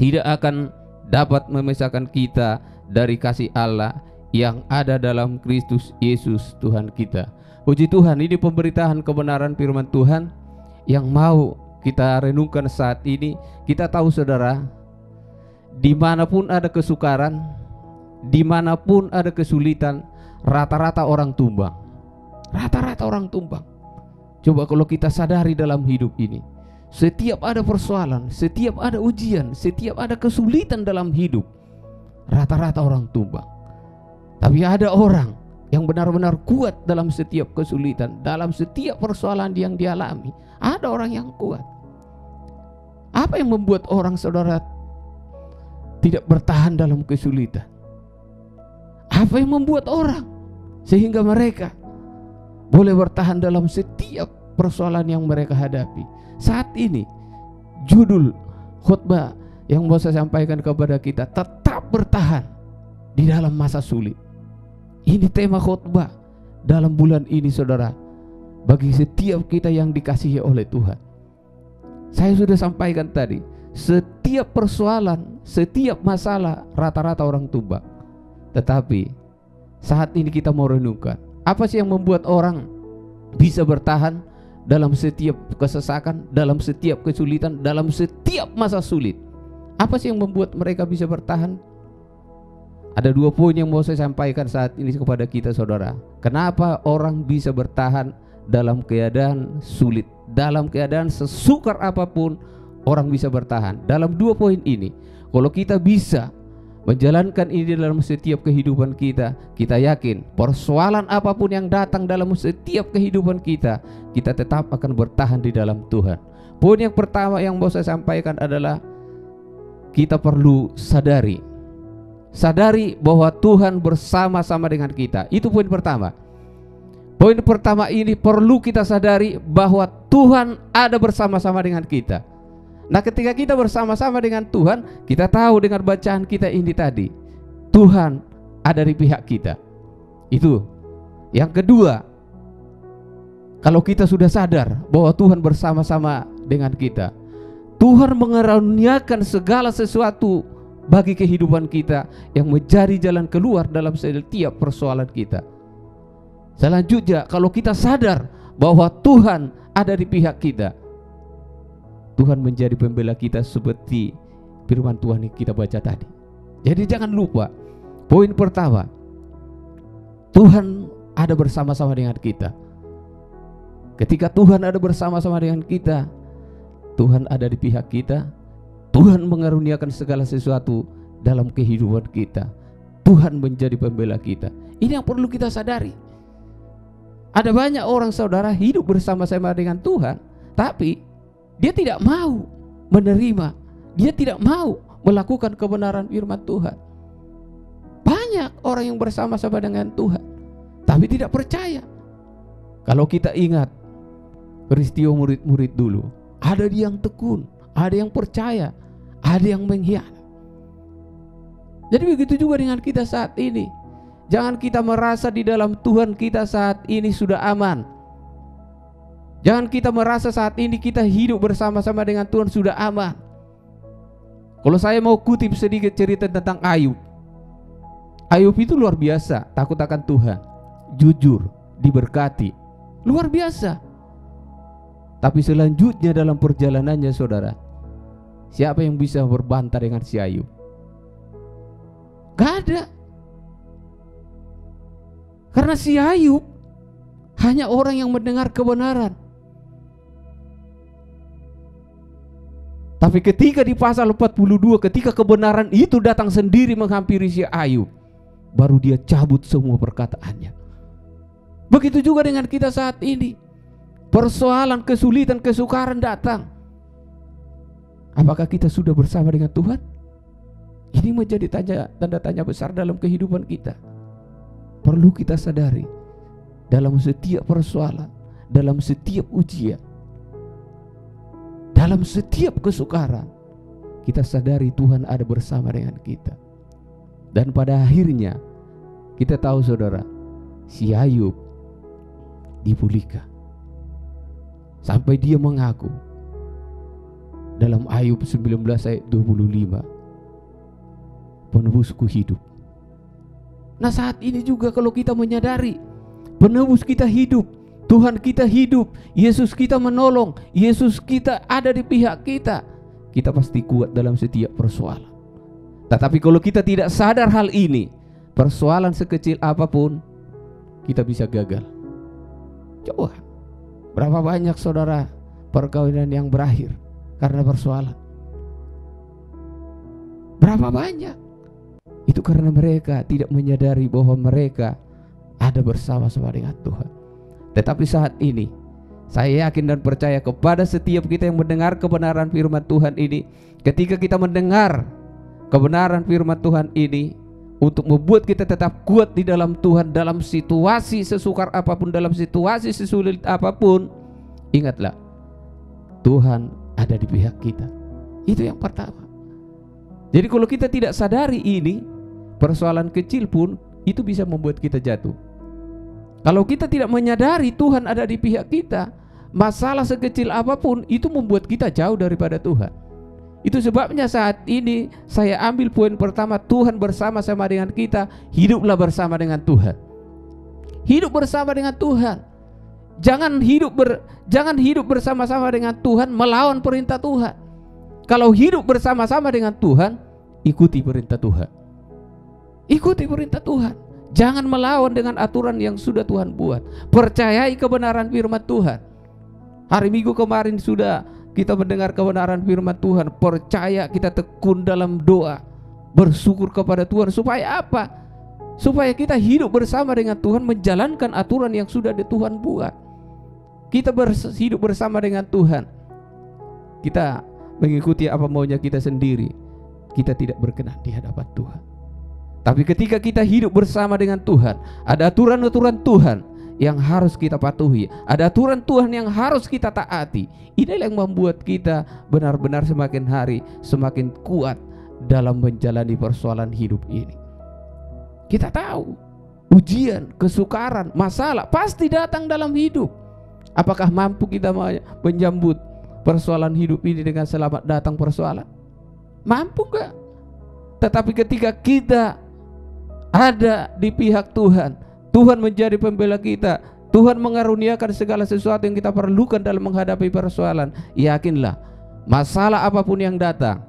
tidak akan dapat memisahkan kita dari kasih Allah yang ada dalam Kristus Yesus Tuhan kita. Puji Tuhan, ini pemberitaan kebenaran firman Tuhan yang mau kita renungkan saat ini. Kita tahu saudara, dimanapun ada kesukaran, dimanapun ada kesulitan, rata-rata orang tumbang. Rata-rata orang tumbang. Coba kalau kita sadari dalam hidup ini, setiap ada persoalan, setiap ada ujian, setiap ada kesulitan dalam hidup, rata-rata orang tumbang. Tapi ada orang yang benar-benar kuat dalam setiap kesulitan, dalam setiap persoalan yang dialami. Ada orang yang kuat. Apa yang membuat orang saudara tidak bertahan dalam kesulitan? Apa yang membuat orang sehingga mereka boleh bertahan dalam setiap persoalan yang mereka hadapi? Saat ini judul khotbah yang mau saya sampaikan kepada kita, tetap bertahan di dalam masa sulit. Ini tema khotbah dalam bulan ini saudara, bagi setiap kita yang dikasihi oleh Tuhan. Saya sudah sampaikan tadi, setiap persoalan, setiap masalah, rata-rata orang tumbang. Tetapi saat ini kita mau renungkan, apa sih yang membuat orang bisa bertahan dalam setiap kesesakan, dalam setiap kesulitan, dalam setiap masa sulit? Apa sih yang membuat mereka bisa bertahan? Ada 2 poin yang mau saya sampaikan saat ini kepada kita saudara. Kenapa orang bisa bertahan dalam keadaan sulit, dalam keadaan sesukar apapun orang bisa bertahan. Dalam 2 poin ini, kalau kita bisa menjalankan ini dalam setiap kehidupan kita, kita yakin persoalan apapun yang datang dalam setiap kehidupan kita, kita tetap akan bertahan di dalam Tuhan. Poin yang pertama yang mau saya sampaikan adalah kita perlu sadari bahwa Tuhan bersama-sama dengan kita. Itu poin pertama. Poin pertama ini perlu kita sadari bahwa Tuhan ada bersama-sama dengan kita. Nah, ketika kita bersama-sama dengan Tuhan, kita tahu dengan bacaan kita ini tadi, Tuhan ada di pihak kita. Itu. Yang kedua, kalau kita sudah sadar bahwa Tuhan bersama-sama dengan kita, Tuhan mengaruniakan segala sesuatu bagi kehidupan kita yang menjadi jalan keluar dalam setiap persoalan kita. Selanjutnya, kalau kita sadar bahwa Tuhan ada di pihak kita, Tuhan menjadi pembela kita seperti firman Tuhan yang kita baca tadi. Jadi jangan lupa, poin pertama, Tuhan ada bersama-sama dengan kita. Ketika Tuhan ada bersama-sama dengan kita, Tuhan ada di pihak kita, Tuhan mengaruniakan segala sesuatu dalam kehidupan kita, Tuhan menjadi pembela kita. Ini yang perlu kita sadari. Ada banyak orang saudara hidup bersama-sama dengan Tuhan, tapi dia tidak mau menerima, dia tidak mau melakukan kebenaran firman Tuhan. Banyak orang yang bersama-sama dengan Tuhan, tapi tidak percaya. Kalau kita ingat peristiwa murid-murid dulu, ada yang tekun, ada yang percaya, ada yang mengkhianat. Jadi begitu juga dengan kita saat ini. Jangan kita merasa di dalam Tuhan kita saat ini sudah aman. Jangan kita merasa saat ini kita hidup bersama-sama dengan Tuhan sudah aman. Kalau saya mau kutip sedikit cerita tentang Ayub. Ayub itu luar biasa, takut akan Tuhan, jujur, diberkati, luar biasa. Tapi selanjutnya dalam perjalanannya saudara, siapa yang bisa berbantah dengan si Ayub? Gak ada. Karena si Ayub hanya orang yang mendengar kebenaran. Tapi ketika di pasal 42, ketika kebenaran itu datang sendiri menghampiri si Ayub, baru dia cabut semua perkataannya. Begitu juga dengan kita saat ini. Persoalan, kesulitan, kesukaran datang. Apakah kita sudah bersama dengan Tuhan? Ini menjadi tanda tanya besar dalam kehidupan kita. Perlu kita sadari, dalam setiap persoalan, dalam setiap ujian, dalam setiap kesukaran, kita sadari Tuhan ada bersama dengan kita. Dan pada akhirnya kita tahu saudara, si Ayub dipulihkan. Sampai dia mengaku dalam Ayub 19 ayat 25, penebusku hidup. Nah saat ini juga kalau kita menyadari penebus kita hidup, Tuhan kita hidup, Yesus kita menolong, Yesus kita ada di pihak kita, kita pasti kuat dalam setiap persoalan. Tetapi kalau kita tidak sadar hal ini, persoalan sekecil apapun kita bisa gagal. Coba, berapa banyak saudara perkawinan yang berakhir karena persoalan? Berapa banyak? Itu karena mereka tidak menyadari bahwa mereka ada bersama-sama dengan Tuhan. Tetapi saat ini saya yakin dan percaya kepada setiap kita yang mendengar kebenaran firman Tuhan ini, ketika kita mendengar kebenaran firman Tuhan ini untuk membuat kita tetap kuat di dalam Tuhan, dalam situasi sesukar apapun, dalam situasi sesulit apapun, ingatlah Tuhan ada di pihak kita. Itu yang pertama. Jadi kalau kita tidak sadari ini, persoalan kecil pun itu bisa membuat kita jatuh. Kalau kita tidak menyadari Tuhan ada di pihak kita, masalah sekecil apapun itu membuat kita jauh daripada Tuhan. Itu sebabnya saat ini saya ambil poin pertama, Tuhan bersama-sama dengan kita. Hiduplah bersama dengan Tuhan. Hidup bersama dengan Tuhan. Jangan hidup bersama-sama dengan Tuhan melawan perintah Tuhan. Kalau hidup bersama-sama dengan Tuhan, ikuti perintah Tuhan. Ikuti perintah Tuhan. Jangan melawan dengan aturan yang sudah Tuhan buat. Percayai kebenaran firman Tuhan. Hari Minggu kemarin sudah kita mendengar kebenaran firman Tuhan. Percaya, kita tekun dalam doa, bersyukur kepada Tuhan. Supaya apa? Supaya kita hidup bersama dengan Tuhan, menjalankan aturan yang sudah Tuhan buat. Kita hidup bersama dengan Tuhan, kita mengikuti apa maunya kita sendiri, kita tidak berkenan di hadapan Tuhan. Tapi ketika kita hidup bersama dengan Tuhan, ada aturan-aturan Tuhan yang harus kita patuhi, ada aturan Tuhan yang harus kita taati. Inilah yang membuat kita benar-benar semakin hari semakin kuat dalam menjalani persoalan hidup ini. Kita tahu ujian, kesukaran, masalah pasti datang dalam hidup. Apakah mampu kita menyambut persoalan hidup ini dengan selamat datang persoalan? Mampu gak? Tetapi ketika kita ada di pihak Tuhan, Tuhan menjadi pembela kita, Tuhan mengaruniakan segala sesuatu yang kita perlukan dalam menghadapi persoalan. Yakinlah, masalah apapun yang datang,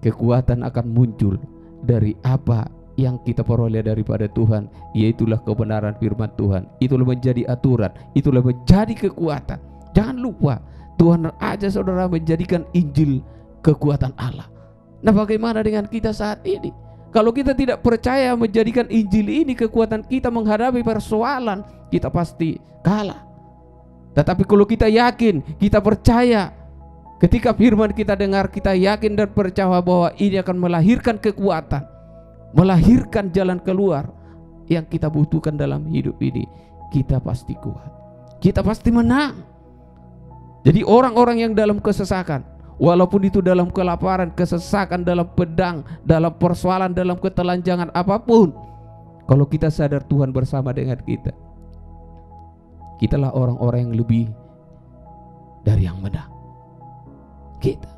kekuatan akan muncul dari apa yang kita peroleh daripada Tuhan, yaitulah kebenaran firman Tuhan. Itulah menjadi aturan, itulah menjadi kekuatan. Jangan lupa, Tuhan aja saudara menjadikan Injil kekuatan Allah. Nah, bagaimana dengan kita saat ini? Kalau kita tidak percaya menjadikan Injil ini kekuatan kita menghadapi persoalan, kita pasti kalah. Tetapi kalau kita yakin, kita percaya, ketika firman kita dengar, kita yakin dan percaya bahwa ini akan melahirkan kekuatan, melahirkan jalan keluar yang kita butuhkan dalam hidup ini, kita pasti kuat, kita pasti menang. Jadi orang-orang yang dalam kesesakan, walaupun itu dalam kelaparan, kesesakan, dalam pedang, dalam persoalan, dalam ketelanjangan apapun, kalau kita sadar Tuhan bersama dengan kita, kitalah orang-orang yang lebih dari yang menang. Kita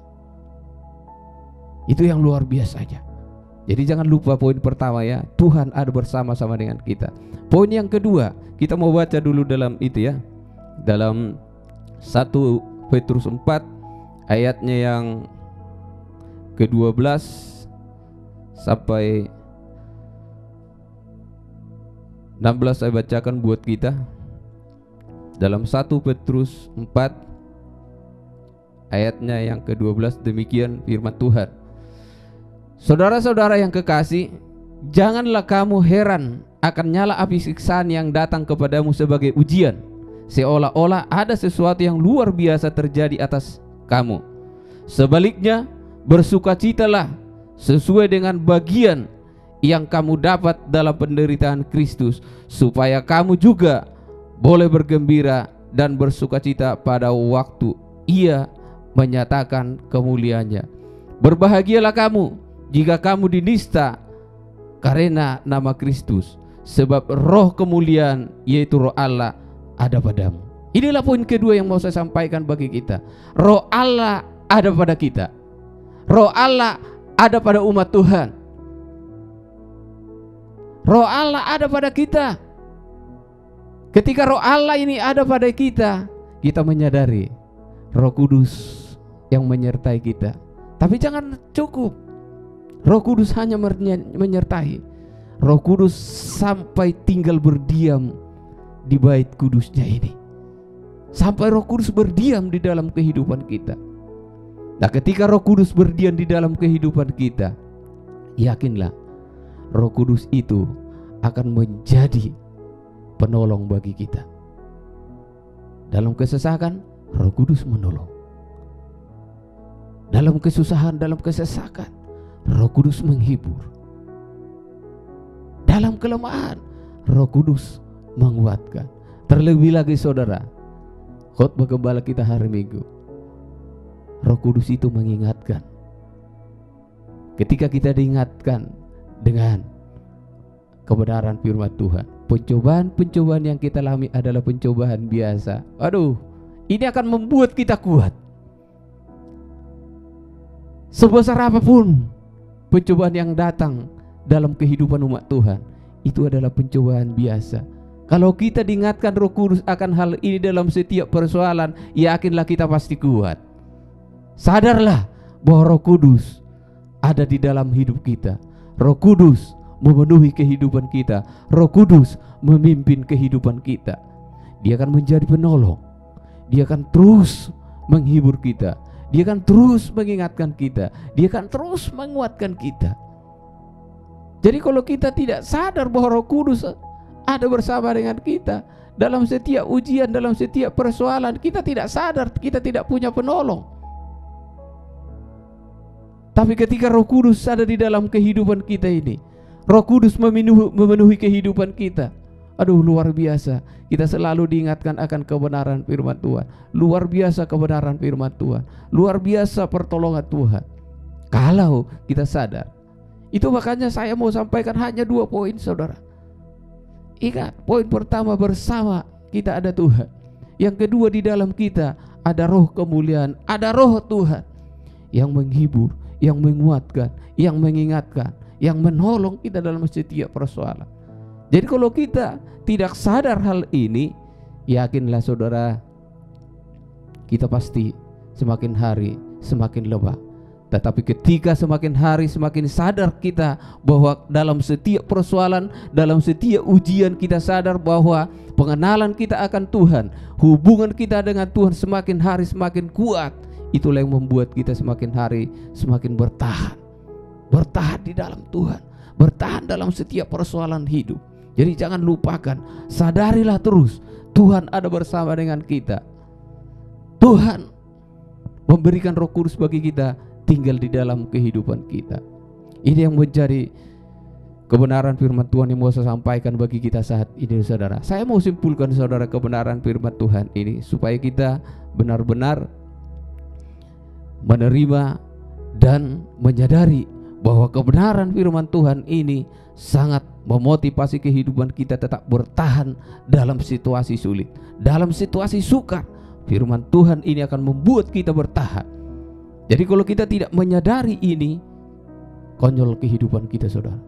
itu yang luar biasanya. Jadi jangan lupa poin pertama ya, Tuhan ada bersama-sama dengan kita. Poin yang kedua, kita mau baca dulu dalam itu ya, dalam 1 Petrus 4 ayatnya yang ke-12 sampai 16 saya bacakan buat kita. Dalam 1 Petrus 4 ayatnya yang ke-12, demikian firman Tuhan. Saudara-saudara yang kekasih, janganlah kamu heran akan nyala api siksaan yang datang kepadamu sebagai ujian, seolah-olah ada sesuatu yang luar biasa terjadi atas kamu. Sebaliknya, bersukacitalah sesuai dengan bagian yang kamu dapat dalam penderitaan Kristus, supaya kamu juga boleh bergembira dan bersukacita pada waktu Ia menyatakan kemuliaannya. Berbahagialah kamu jika kamu dinista karena nama Kristus, sebab roh kemuliaan, yaitu roh Allah, ada padamu. Inilah poin kedua yang mau saya sampaikan bagi kita. Roh Allah ada pada kita. Roh Allah ada pada umat Tuhan. Roh Allah ada pada kita. Ketika roh Allah ini ada pada kita, kita menyadari Roh Kudus yang menyertai kita. Tapi jangan cukup Roh Kudus hanya menyertai. Roh Kudus sampai tinggal berdiam di bait kudusnya ini, sampai Roh Kudus berdiam di dalam kehidupan kita. Nah, ketika Roh Kudus berdiam di dalam kehidupan kita, yakinlah Roh Kudus itu akan menjadi penolong bagi kita. Dalam kesesakan, Roh Kudus menolong. Dalam kesusahan, dalam kesesakan, Roh Kudus menghibur. Dalam kelemahan, Roh Kudus menguatkan. Terlebih lagi saudara, khotbah gembala kita hari Minggu, Roh Kudus itu mengingatkan. Ketika kita diingatkan dengan kebenaran firman Tuhan, pencobaan-pencobaan yang kita alami adalah pencobaan biasa. Aduh, ini akan membuat kita kuat. Sebesar apapun pencobaan yang datang dalam kehidupan umat Tuhan, itu adalah pencobaan biasa. Kalau kita diingatkan Roh Kudus akan hal ini dalam setiap persoalan, yakinlah kita pasti kuat. Sadarlah bahwa Roh Kudus ada di dalam hidup kita. Roh Kudus memenuhi kehidupan kita. Roh Kudus memimpin kehidupan kita. Dia akan menjadi penolong. Dia akan terus menghibur kita. Dia akan terus mengingatkan kita. Dia akan terus menguatkan kita. Jadi kalau kita tidak sadar bahwa Roh Kudus ada bersama dengan kita dalam setiap ujian, dalam setiap persoalan, kita tidak sadar kita tidak punya penolong. Tapi ketika Roh Kudus ada di dalam kehidupan kita ini, Roh Kudus memenuhi kehidupan kita, aduh luar biasa. Kita selalu diingatkan akan kebenaran firman Tuhan. Luar biasa kebenaran firman Tuhan. Luar biasa pertolongan Tuhan. Kalau kita sadar. Itu makanya saya mau sampaikan hanya 2 poin, saudara. Ingat, poin pertama, bersama kita ada Tuhan. Yang kedua, di dalam kita ada roh kemuliaan, ada roh Tuhan yang menghibur, yang menguatkan, yang mengingatkan, yang menolong kita dalam setiap persoalan. Jadi kalau kita tidak sadar hal ini, yakinlah saudara, kita pasti semakin hari semakin lemah. Tetapi ketika semakin hari semakin sadar kita bahwa dalam setiap persoalan, dalam setiap ujian kita sadar bahwa pengenalan kita akan Tuhan, hubungan kita dengan Tuhan semakin hari semakin kuat. Itulah yang membuat kita semakin hari semakin bertahan. Bertahan di dalam Tuhan, bertahan dalam setiap persoalan hidup. Jadi jangan lupakan, sadarilah terus Tuhan ada bersama dengan kita. Tuhan memberikan Roh Kudus bagi kita, tinggal di dalam kehidupan kita. Ini yang menjadi kebenaran firman Tuhan yang mau saya sampaikan bagi kita saat ini, saudara. Saya mau simpulkan, saudara, kebenaran firman Tuhan ini supaya kita benar-benar menerima dan menyadari bahwa kebenaran firman Tuhan ini sangat memotivasi kehidupan kita tetap bertahan dalam situasi sulit, dalam situasi sukar. Firman Tuhan ini akan membuat kita bertahan. Jadi kalau kita tidak menyadari ini, konyol kehidupan kita, saudara.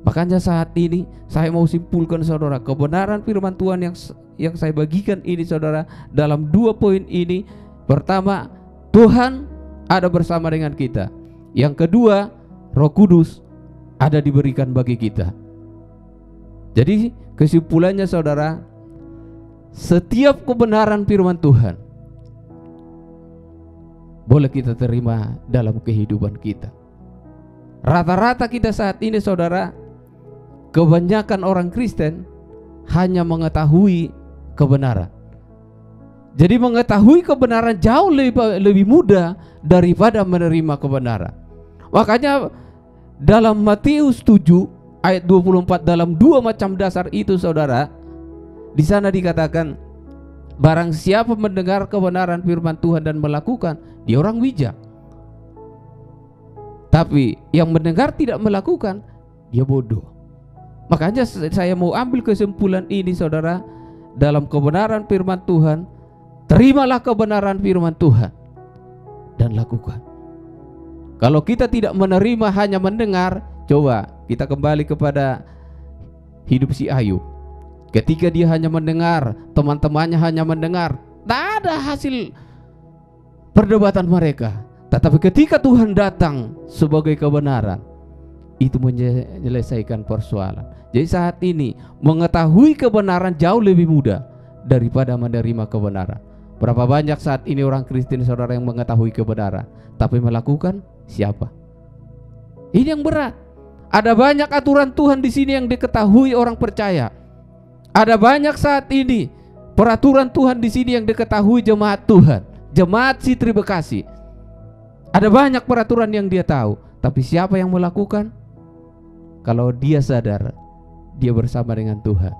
Makanya saat ini saya mau simpulkan, saudara, kebenaran firman Tuhan yang saya bagikan ini, saudara, dalam 2 poin ini. Pertama, Tuhan ada bersama dengan kita. Yang kedua, Roh Kudus ada diberikan bagi kita. Jadi kesimpulannya, saudara, setiap kebenaran firman Tuhan boleh kita terima dalam kehidupan kita. Rata-rata kita saat ini, saudara, kebanyakan orang Kristen hanya mengetahui kebenaran. Jadi mengetahui kebenaran jauh lebih mudah daripada menerima kebenaran. Makanya dalam Matius 7 ayat 24, dalam 2 macam dasar itu, saudara, di sana dikatakan, barang siapa mendengar kebenaran firman Tuhan dan melakukan, dia orang bijak. Tapi yang mendengar tidak melakukan, dia bodoh. Makanya saya mau ambil kesimpulan ini, saudara, dalam kebenaran firman Tuhan. Terimalah kebenaran firman Tuhan dan lakukan. Kalau kita tidak menerima, hanya mendengar, coba kita kembali kepada hidup si Ayub. Ketika dia hanya mendengar, teman-temannya hanya mendengar, tak ada hasil perdebatan mereka. Tetapi ketika Tuhan datang sebagai kebenaran, itu menyelesaikan persoalan. Jadi saat ini mengetahui kebenaran jauh lebih mudah daripada menerima kebenaran. Berapa banyak saat ini orang Kristen, saudara, yang mengetahui kebenaran tapi melakukan siapa? Ini yang berat. Ada banyak aturan Tuhan di sini yang diketahui orang percaya. Ada banyak saat ini peraturan Tuhan di sini yang diketahui jemaat Tuhan, jemaat Sitri Bekasi. Ada banyak peraturan yang dia tahu, tapi siapa yang melakukan? Kalau dia sadar dia bersama dengan Tuhan,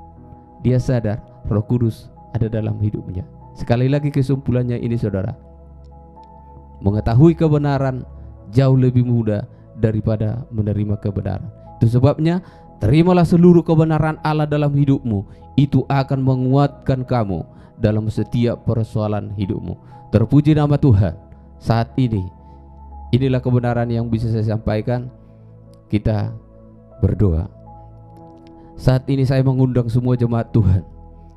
dia sadar Roh Kudus ada dalam hidupnya. Sekali lagi kesimpulannya ini, saudara, mengetahui kebenaran jauh lebih mudah daripada menerima kebenaran. Itu sebabnya terimalah seluruh kebenaran Allah dalam hidupmu. Itu akan menguatkan kamu dalam setiap persoalan hidupmu. Terpuji nama Tuhan. Saat ini, inilah kebenaran yang bisa saya sampaikan. Kita berdoa. Saat ini saya mengundang semua jemaat Tuhan.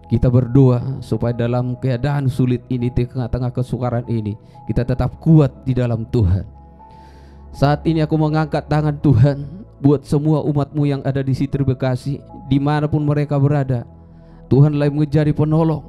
Kita berdoa supaya dalam keadaan sulit ini, di tengah-tengah kesukaran ini, kita tetap kuat di dalam Tuhan. Saat ini aku mengangkat tangan Tuhan buat semua umat-Mu yang ada di Sitri Bekasi, dimanapun mereka berada. Tuhanlah yang menjadi penolong.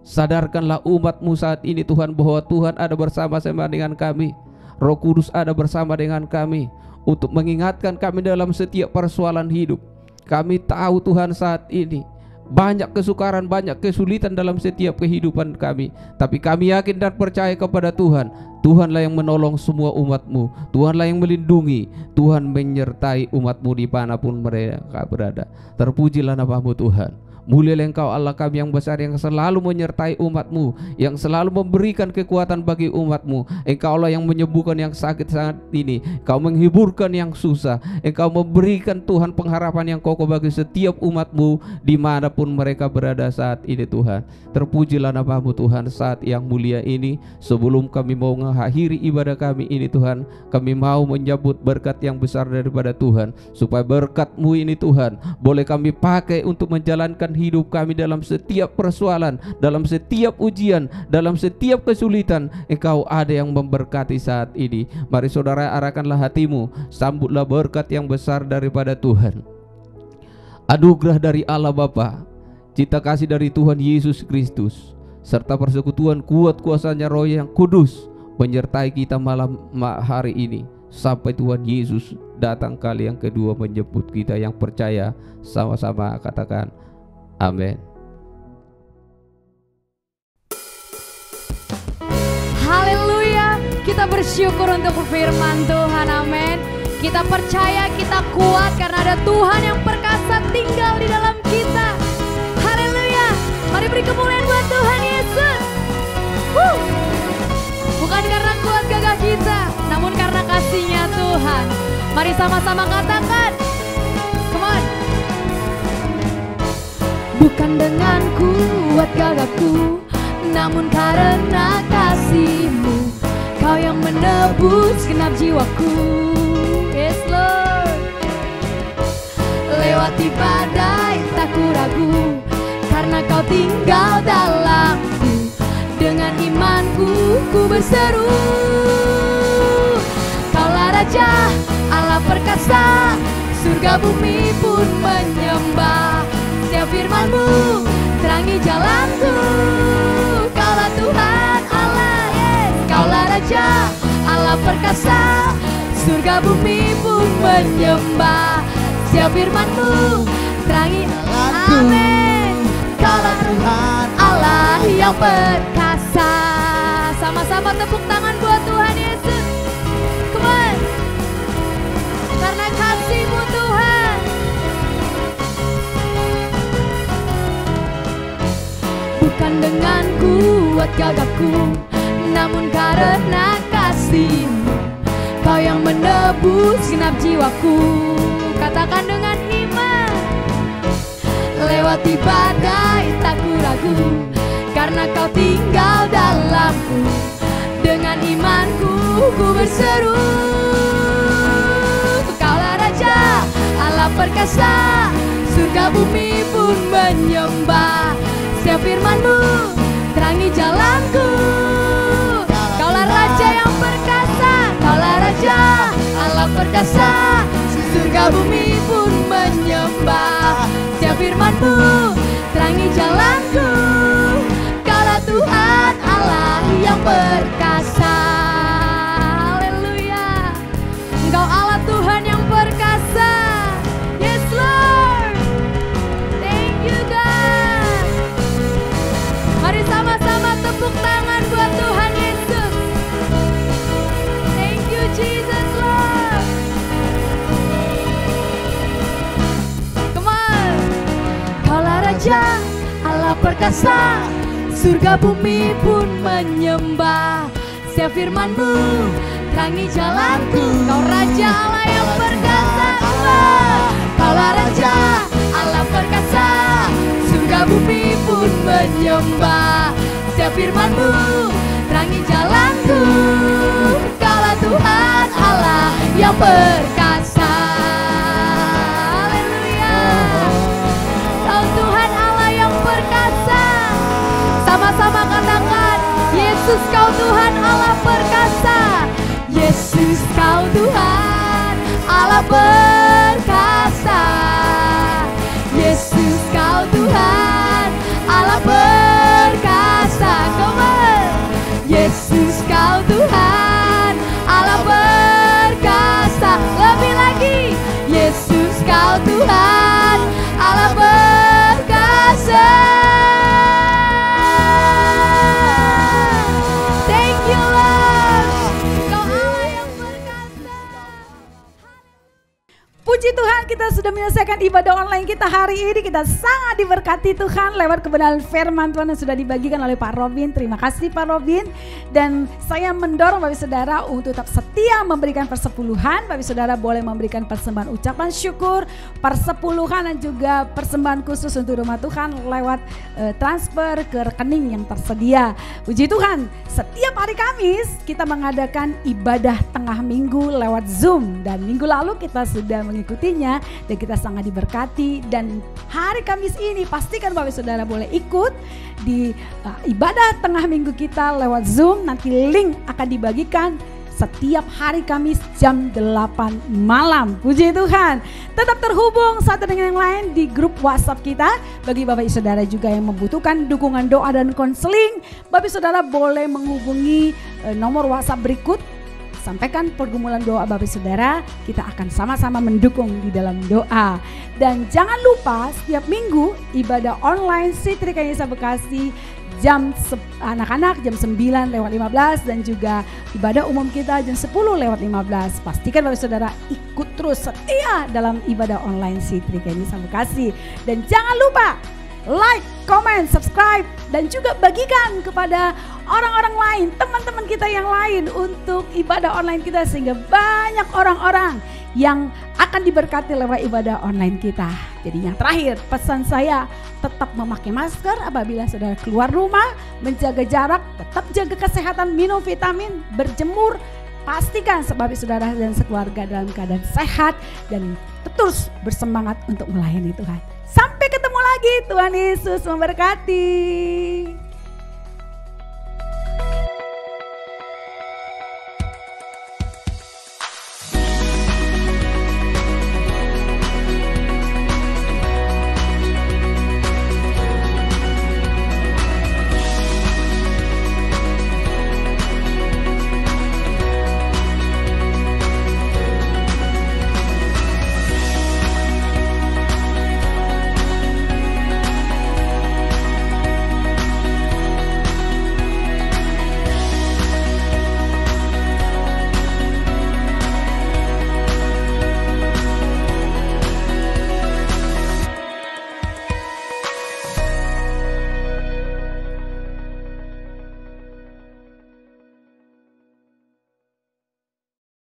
Sadarkanlah umat-Mu saat ini Tuhan, bahwa Tuhan ada bersama-sama dengan kami. Roh Kudus ada bersama dengan kami untuk mengingatkan kami dalam setiap persoalan hidup. Kami tahu Tuhan saat ini banyak kesukaran, banyak kesulitan dalam setiap kehidupan kami, tapi kami yakin dan percaya kepada Tuhan. Tuhanlah yang menolong semua umat-Mu, Tuhanlah yang melindungi, Tuhan menyertai umat-Mu dimanapun mereka berada. Terpujilah nama-Mu Tuhan. Mulialah Engkau Allah kami yang besar, yang selalu menyertai umat-Mu, yang selalu memberikan kekuatan bagi umat-Mu. Engkau Allah yang menyembuhkan yang sakit saat ini, Engkau menghiburkan yang susah, Engkau memberikan Tuhan pengharapan yang kokoh bagi setiap umat-Mu dimanapun mereka berada saat ini Tuhan. Terpujilah nama-Mu Tuhan saat yang mulia ini. Sebelum kami mau mengakhiri ibadah kami ini Tuhan, kami mau menyambut berkat yang besar daripada Tuhan, supaya berkat-Mu ini Tuhan boleh kami pakai untuk menjalankan hidup kami dalam setiap persoalan, dalam setiap ujian, dalam setiap kesulitan. Engkau ada yang memberkati saat ini. Mari saudara, arahkanlah hatimu, sambutlah berkat yang besar daripada Tuhan. Anugerah dari Allah Bapa, cita kasih dari Tuhan Yesus Kristus, serta persekutuan kuat kuasanya Roh yang Kudus menyertai kita malam hari ini sampai Tuhan Yesus datang kali yang kedua menjemput kita yang percaya. Sama-sama katakan amin. Haleluya, kita bersyukur untuk firman Tuhan, amin. Kita percaya, kita kuat karena ada Tuhan yang perkasa tinggal di dalam kita. Haleluya, mari beri kemuliaan buat Tuhan Yesus. Bukan karena kuat gagah kita, namun karena kasih-Nya Tuhan. Mari sama-sama katakan, come on. Bukan dengan kuat gagahku, namun karena kasih-Mu, Kau yang menebus genap jiwaku. Yes Lord. Lewati badai tak ku ragu, karena Kau tinggal dalamku. Dengan imanku ku berseru, Kaulah Raja, Allah perkasa, surga bumi pun menyembah. Setiap firman-Mu terangi jalanku. Kaulah Tuhan Allah, yes. Kaulah Raja, Allah perkasa, surga bumi pun menyembah. Setiap firman-Mu terangi jalanku. Amin. Kaulah Tuhan Allah yang perkasa. Sama-sama tepuk tangan buat Tuhan Yesus. Come on. Karena kasih-Mu Tuhan. Bukan dengan kuat gagahku, namun karena kasih-Mu, Kau yang menebus genap jiwaku. Katakan dengan iman. Lewati badai tak ku ragu, karena Kau tinggal dalamku. Dengan imanku ku berseru, Kaulah Raja, Allah perkasa, surga bumi pun menyembah. Setiap firman-Mu terangi jalanku. Kaulah Raja yang perkasa, Kaulah Raja, Allah perkasa, surga bumi pun menyembah. Setiap firman-Mu terangi jalanku. Kaulah Tuhan Allah yang perkasa. Haleluya. Engkau Allah Tuhan yang perkasa. Yes Lord. Thank you God. Mari sama-sama tepuk tangan buat Tuhan Yesus. Thank you Jesus Lord. Come on. Kaulah Raja, Allah perkasa, surga bumi pun menyembah. Setiap firman-Mu terangi jalanku. Kau Raja Allah yang perkasa. Kaulah Raja, Allah perkasa, surga bumi pun menyembah. Setiap firman-Mu terangi jalanku. Kaulah Tuhan Allah yang perkasa. Haleluya. Kau Tuhan Allah yang perkasa. Sama-sama katakan, Yesus Kau Tuhan Allah perkasa. Yesus Kau Tuhan Allah perkasa. sudah menyelesaikan ibadah online kita hari ini. Kita sangat diberkati Tuhan lewat kebenaran firman Tuhan yang sudah dibagikan oleh Pak Robin. Terima kasih Pak Robin. Dan saya mendorong Bapak Saudara untuk tetap setia memberikan persepuluhan. Bapak Saudara boleh memberikan persembahan ucapan syukur, persepuluhan dan juga persembahan khusus untuk rumah Tuhan lewat transfer ke rekening yang tersedia. Puji Tuhan, setiap hari Kamis kita mengadakan ibadah tengah minggu lewat Zoom. Dan minggu lalu kita sudah mengikutinya dan kita sangat diberkati. Dan hari Kamis ini pastikan Bapak Saudara boleh ikut di ibadah tengah minggu kita lewat Zoom. Nanti link akan dibagikan setiap hari Kamis jam 8 malam. Puji Tuhan. Tetap terhubung satu dengan yang lain di grup WhatsApp kita. Bagi Bapak Ibu Saudara juga yang membutuhkan dukungan doa dan konseling, Bapak Ibu Saudara boleh menghubungi nomor WhatsApp berikut. Sampaikan pergumulan doa Bapak Saudara, kita akan sama-sama mendukung di dalam doa. Dan jangan lupa setiap minggu ibadah online Sitri Kanisa Bekasi jam anak-anak jam 9:15 dan juga ibadah umum kita jam 10:15. Pastikan Bapak Saudara ikut terus setia dalam ibadah online Sitri Kanisa Bekasi. Dan jangan lupa like, comment, subscribe dan juga bagikan kepada orang-orang lain, teman-teman kita yang lain untuk ibadah online kita sehingga banyak orang-orang yang akan diberkati lewat ibadah online kita. Jadi yang terakhir pesan saya, tetap memakai masker apabila saudara keluar rumah, menjaga jarak, tetap jaga kesehatan, minum vitamin, berjemur, pastikan sebab saudara dan sekeluarga dalam keadaan sehat dan terus bersemangat untuk melayani Tuhan. Sampai ketemu lagi, Tuhan Yesus memberkati.